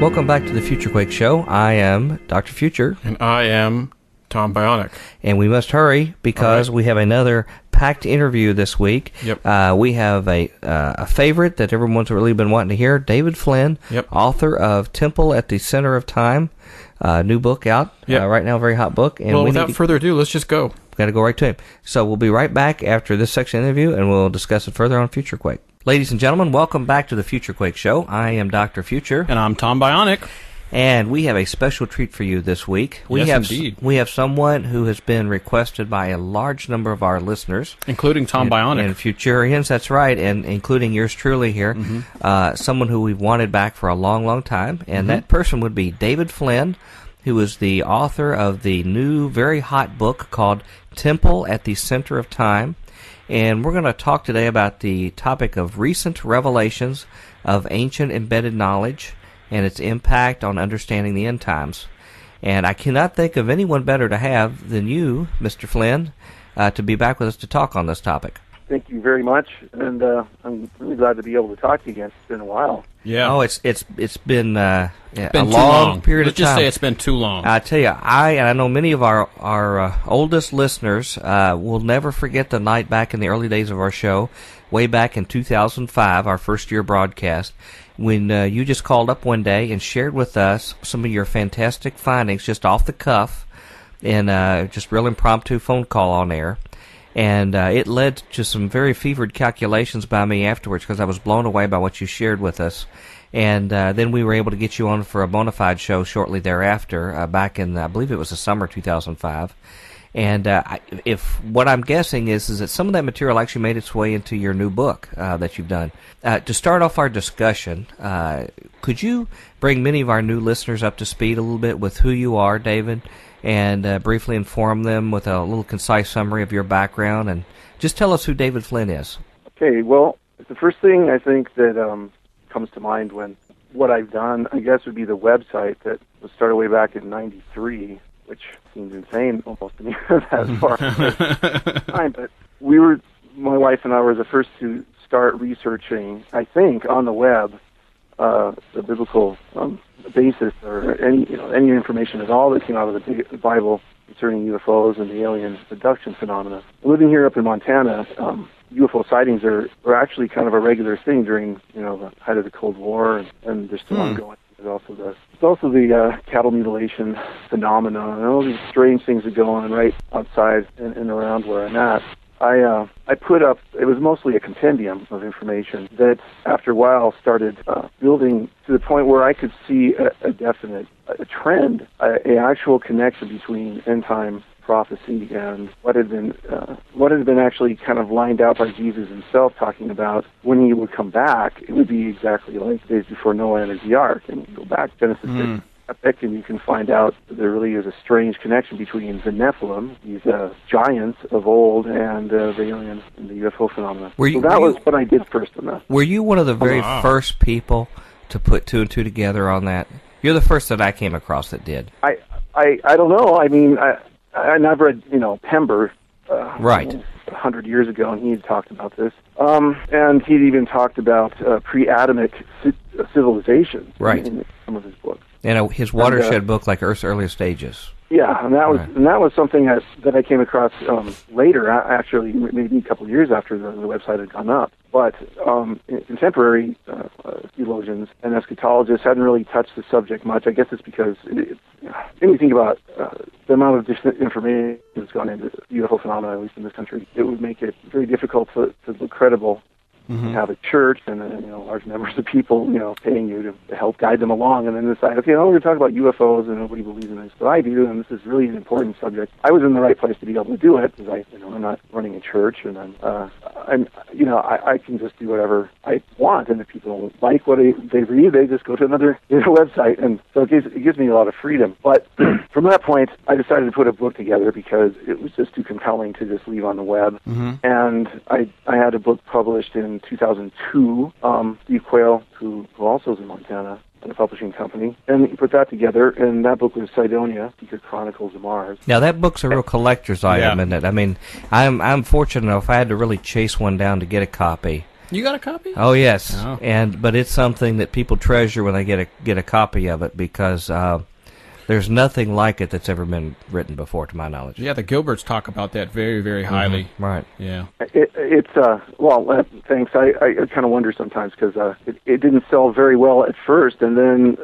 Welcome back to the Future Quake Show. I am Dr. Future. And I am Tom Bionic. And we must hurry because we have another packed interview this week. Yep. We have a favorite that everyone's really been wanting to hear, David Flynn, author of Temple at the Center of Time, new book out right now, very hot book. And without further ado, let's just go. We've got to go right to him. So we'll be right back after this section of the interview, and we'll discuss it further on Future Quake. Ladies and gentlemen, welcome back to the Future Quake Show. I am Dr. Future. And I'm Tom Bionic. And we have a special treat for you this week. Indeed. We have someone who has been requested by a large number of our listeners. Including Tom Bionic. And Futurians, that's right, and including yours truly here. Mm-hmm. Someone who we've wanted back for a long, long time. And that person would be David Flynn, who is the author of the new, very hot book called Temple at the Center of Time. And we're going to talk today about the topic of recent revelations of ancient embedded knowledge and its impact on understanding the end times. And I cannot think of anyone better to have than you, Mr. Flynn, to be back with us to talk on this topic. Thank you very much, and I'm really glad to be able to talk to you again. It's been a while. Yeah. Oh, it's been a long period of time. Let's just say it's been too long. I tell you, I know many of our oldest listeners will never forget the night back in the early days of our show, way back in 2005, our first year broadcast, when you just called up one day and shared with us some of your fantastic findings just off the cuff in just real impromptu phone call on air. And it led to some very fevered calculations by me afterwards because I was blown away by what you shared with us. And then we were able to get you on for a bona fide show shortly thereafter, back in, I believe it was the summer 2005. And if what I'm guessing is that some of that material actually made its way into your new book that you've done. To start off our discussion, could you bring many of our new listeners up to speed a little bit with who you are, David, and briefly inform them with a little concise summary of your background, and just tell us who David Flynn is. Okay, well, the first thing I think that comes to mind when what I've done, I guess, would be the website that was started way back in '93, which seems insane almost to me that far time. But my wife and I were the first to start researching, I think, on the web, the biblical basis or any information at all that came out of the Bible concerning UFOs and the alien abduction phenomena. Living here up in Montana, UFO sightings are actually kind of a regular thing during the height of the Cold War, and they're still ongoing. There's also the cattle mutilation phenomenon and all these strange things that go on right outside and around where I'm at. I put up, it was mostly a compendium of information that after a while started building to the point where I could see a definite trend, an actual connection between end time prophecy and what had been actually kind of lined out by Jesus himself, talking about when he would come back. It would be exactly like the days before Noah entered the ark, and you go back Genesis 6. Epic, and you can find out that there really is a strange connection between the Nephilim, these giants of old, and the alien and the UFO phenomena. That was what I did first on that. Were you one of the very first people to put two and two together on that? You're the first that I came across that did. I don't know. I mean, I never read, Pember, right, 100 years ago, and he had talked about this. And he'd even talked about pre-Adamic civilization in some of his books. And his watershed book, like Earth's Earliest Stages. Yeah, and that was something that I came across later, actually, maybe a couple of years after the website had gone up. But contemporary theologians and eschatologists hadn't really touched the subject much. I guess it's because when you think about the amount of different information that's gone into UFO phenomena, at least in this country, it would make it very difficult to look credible. Have a church and large numbers of people paying you to help guide them along, and then decide, okay, we're going to talk about UFOs and nobody believes in this, but I do, and this is really an important subject. I was in the right place to be able to do it because I'm not running a church, and I can just do whatever I want, and if people don't like what they read, they just go to another website, and so it gives me a lot of freedom. But from that point, I decided to put a book together because it was just too compelling to just leave on the web, and I had a book published in 2002, Steve Quayle, who also is in Montana, at a publishing company, and he put that together, and that book was Cydonia, Secret Chronicles of Mars. Now, that book's a real collector's item, isn't it? I mean, I'm fortunate enough, I had to really chase one down to get a copy. You got a copy? Oh yes, Oh. but it's something that people treasure when they get a copy of it because there's nothing like it that's ever been written before, to my knowledge. Yeah, the Gilberts talk about that very, very highly. Right. Yeah. Thanks. I kind of wonder sometimes because it didn't sell very well at first, and then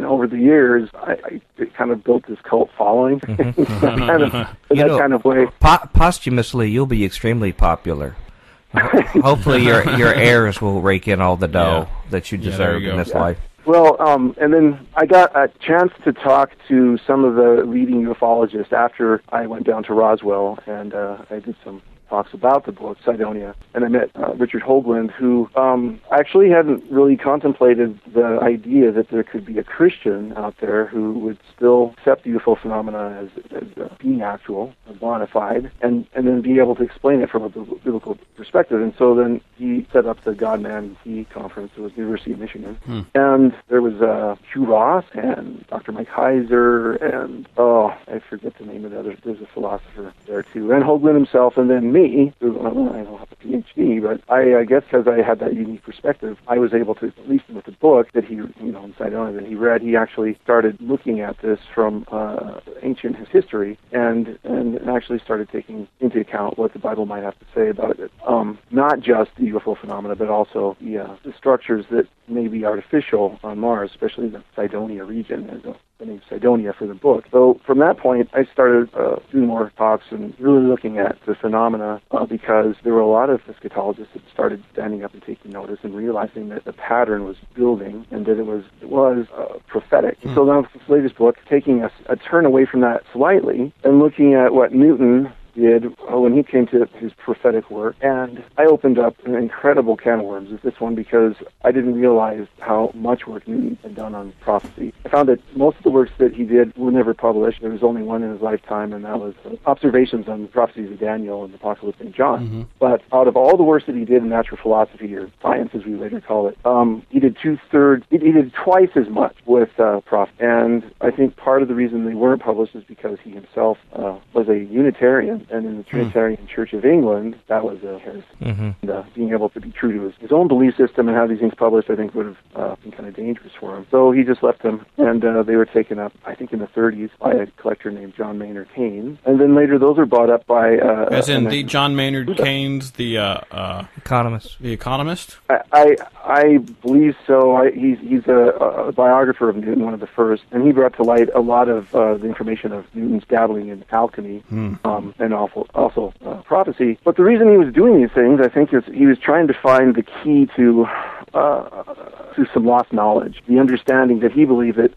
over the years, it kind of built this cult following in that kind of way. Posthumously, you'll be extremely popular. Hopefully, your heirs will rake in all the dough that you deserve in this life. Well, and then I got a chance to talk to some of the leading ufologists after I went down to Roswell, and I did some talks about the book, Cydonia, and I met Richard Hoagland, who actually hadn't really contemplated the idea that there could be a Christian out there who would still accept the UFO phenomena as being actual, bona fide, and then be able to explain it from a biblical perspective. And so then he set up the God-Man He conference. It was the University of Michigan. And there was Hugh Ross and Dr. Mike Heiser and, I forget the name of the other. There's a philosopher there too. And Hoagland himself, and then me, who I don't have a PhD, but I guess because I had that unique perspective, I was able to, at least with the book that he, in Cydonia that he read, he actually started looking at this from ancient history and actually started taking into account what the Bible might have to say about it. Not just the UFO phenomena, but also the structures that may be artificial on Mars, especially the Cydonia region. There's the name Cydonia for the book. So from that point, I started doing more talks and really looking at the phenomena because there were a lot of eschatologists that started standing up and taking notice and realizing that the pattern was building and that it was prophetic. So now with this latest book, taking a turn away from that slightly and looking at what Newton did when he came to his prophetic work, and I opened up an incredible can of worms with this one because I didn't realize how much work Newton had done on prophecy. I found that most of the works that he did were never published. There was only one in his lifetime, and that was observations on the prophecies of Daniel and the Apocalypse of John. But out of all the works that he did in natural philosophy, or science as we later call it, he did he did twice as much with prophecy. And I think part of the reason they weren't published is because he himself was a Unitarian, and in the Trinitarian Church of England, that was a heresy. And, being able to be true to his own belief system and have these things published, I think, would have been kind of dangerous for him. So he just left them, and they were taken up, I think, in the 30s by a collector named John Maynard Keynes. And then later, those were bought up by... As in the John Maynard Keynes, the... Economist. The economist? I believe so. He's a biographer of Newton, one of the first, and he brought to light a lot of the information of Newton's dabbling in alchemy, and also prophecy. But the reason he was doing these things, I think, is he was trying to find the key to some lost knowledge, the understanding that he believed that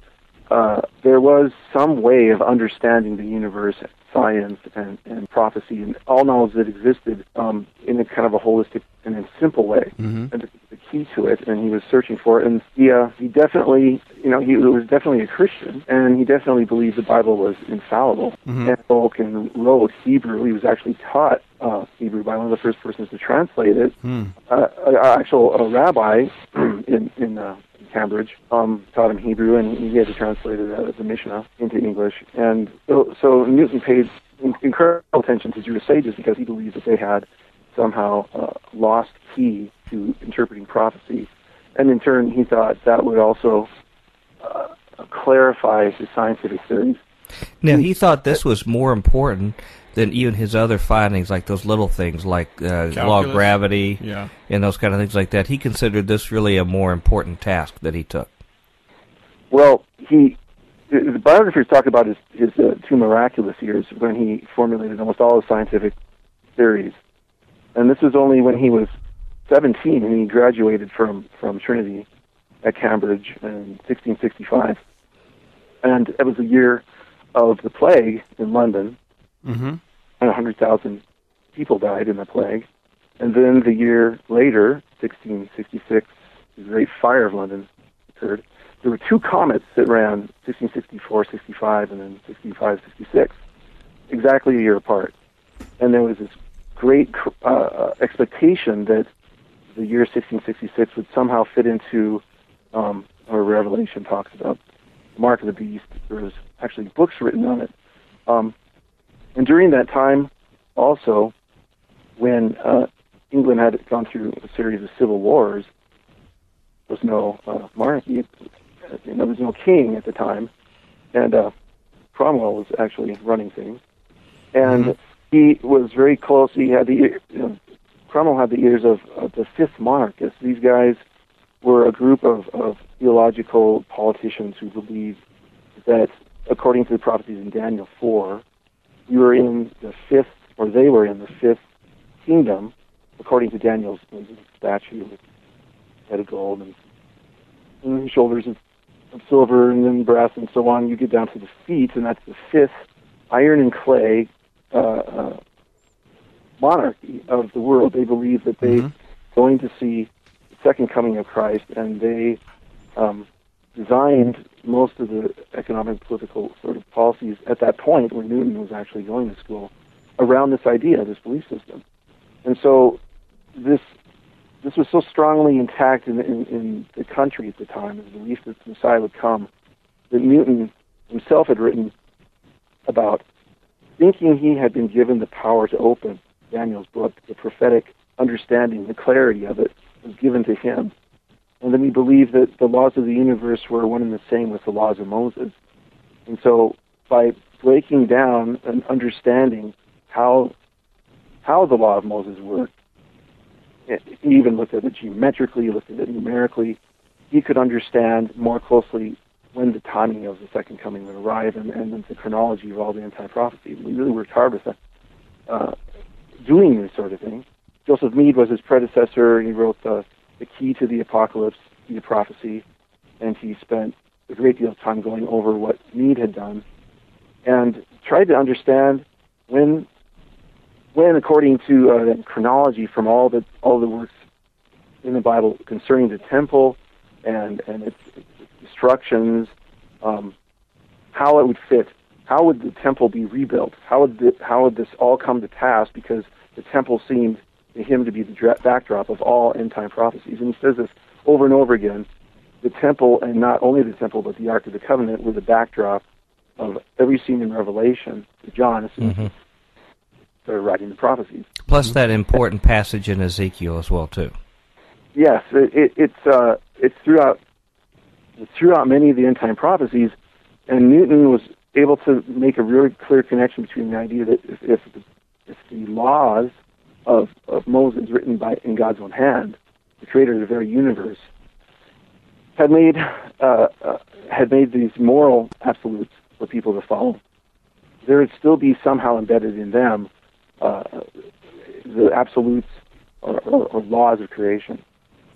there was some way of understanding the universe, science, and prophecy, and all knowledge that existed in a kind of a holistic and a simple way. And the key to it, and he was searching for it. And he definitely, he was definitely a Christian, and he definitely believed the Bible was infallible. And spoke and wrote Hebrew. He was actually taught Hebrew by one of the first persons to translate it. A rabbi in Cambridge taught him Hebrew, and he had to translate it as a Mishnah into English. And so Newton paid incredible attention to Jewish sages because he believed that they had somehow lost key to interpreting prophecy. And in turn, he thought that would also clarify his scientific theories. Now, he thought this was more important than even his other findings, like those little things like law of gravity and those kind of things like that. He considered this really a more important task that he took. Well, the biographers talk about his two miraculous years when he formulated almost all his scientific theories. And this was only when he was 17 and he graduated from Trinity at Cambridge in 1665. And it was the year of the plague in London. And 100,000 people died in the plague. And then the year later, 1666, the Great Fire of London occurred. There were two comets that ran 1664, 65, and then 65, 66, exactly a year apart. And there was this great expectation that the year 1666 would somehow fit into, or Revelation talks about, the mark of the beast. There was actually books written on it. And during that time, also, when England had gone through a series of civil wars. There was no monarchy. There was no king at the time, and Cromwell was actually running things. And he was very close. He had Cromwell had the ears of the fifth monarchists. These guys were a group of theological politicians who believed that, according to the prophecies in Daniel 4, we were in the fifth, or they were in the fifth kingdom, according to Daniel's statue with head of gold and shoulders of silver and then brass and so on. You get down to the feet, and that's the fifth iron and clay monarchy of the world. They believe that they're going to see the second coming of Christ, and they designed most of the economic, political sort of policies at that point when Newton was actually going to school around this idea, this belief system. And so this was so strongly intact in the country at the time, the belief that the Messiah would come, that Newton himself had written about thinking he had been given the power to open Daniel's book, the prophetic understanding, the clarity of it was given to him. And then he believed that the laws of the universe were one and the same with the laws of Moses. And so by breaking down and understanding how the law of Moses worked, he even looked at it geometrically, looked at it numerically, he could understand more closely when the timing of the second coming would arrive and the chronology of all the end-time prophecies. We really worked hard with that, doing this sort of thing. Joseph Mead was his predecessor. He wrote the Key to the Apocalypse, Key to Prophecy, and he spent a great deal of time going over what Mead had done and tried to understand when according to the chronology from all the works in the Bible concerning the temple and its instructions, how it would fit, how would the temple be rebuilt, how would this all come to pass, because the temple seemed to him to be the backdrop of all end-time prophecies. And he says this over and over again, the temple, and not only the temple, but the Ark of the Covenant, were the backdrop of every scene in Revelation to John as soon as he started writing the prophecies. Plus that important passage in Ezekiel as well, too. Yes, it's throughout many of the end-time prophecies, and Newton was able to make a really clear connection between the idea that if the laws of Moses, written in God's own hand, the creator of the very universe, had made these moral absolutes for people to follow, there would still be somehow embedded in them the absolutes or laws of creation.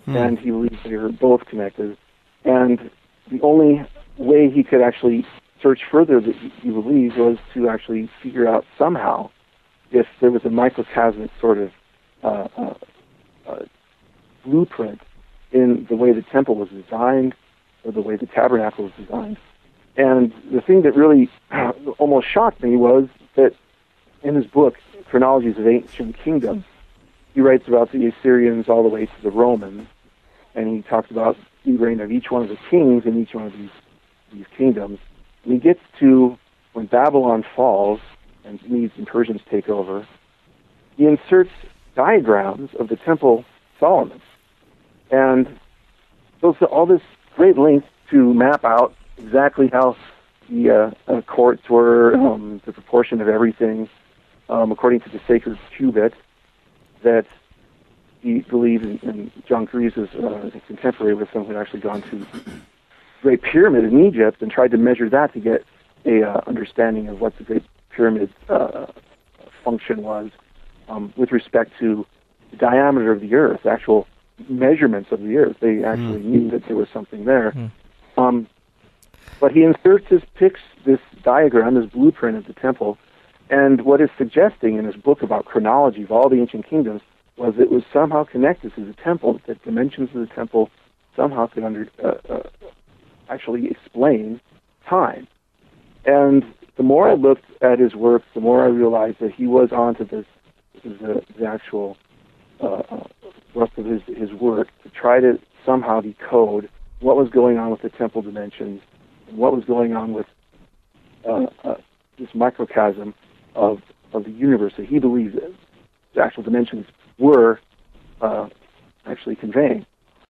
And he believed they were both connected. And the only way he could actually search further, that he believed, was to actually figure out somehow if there was a microcosmic sort of blueprint in the way the temple was designed or the way the tabernacle was designed. And the thing that really almost shocked me was that in his book, Chronologies of Ancient Kingdoms, he writes about the Assyrians all the way to the Romans, and he talks about the reign of each one of the kings in each one of these kingdoms. And he gets to when Babylon falls and Medes and Persians take over, he inserts diagrams of the Temple Solomon. And goes to all this great length to map out exactly how the courts were, the proportion of everything, according to the sacred cubit that he believed, and John Greaves is a contemporary with him, who had actually gone to the Great Pyramid in Egypt and tried to measure that to get a understanding of what the Great Pyramid function was with respect to the diameter of the earth, actual measurements of the earth. They actually knew that there was something there. But he inserts this diagram, this blueprint of the temple, and what is suggesting in his book about chronology of all the ancient kingdoms was it was somehow connected to the temple, that dimensions of the temple somehow could actually explain time. And the more I looked at his work, the more I realized that he was onto this. This is the actual rest of his work, to try to somehow decode what was going on with the temple dimensions and what was going on with this microcosm of the universe that he believed the actual dimensions were actually conveying.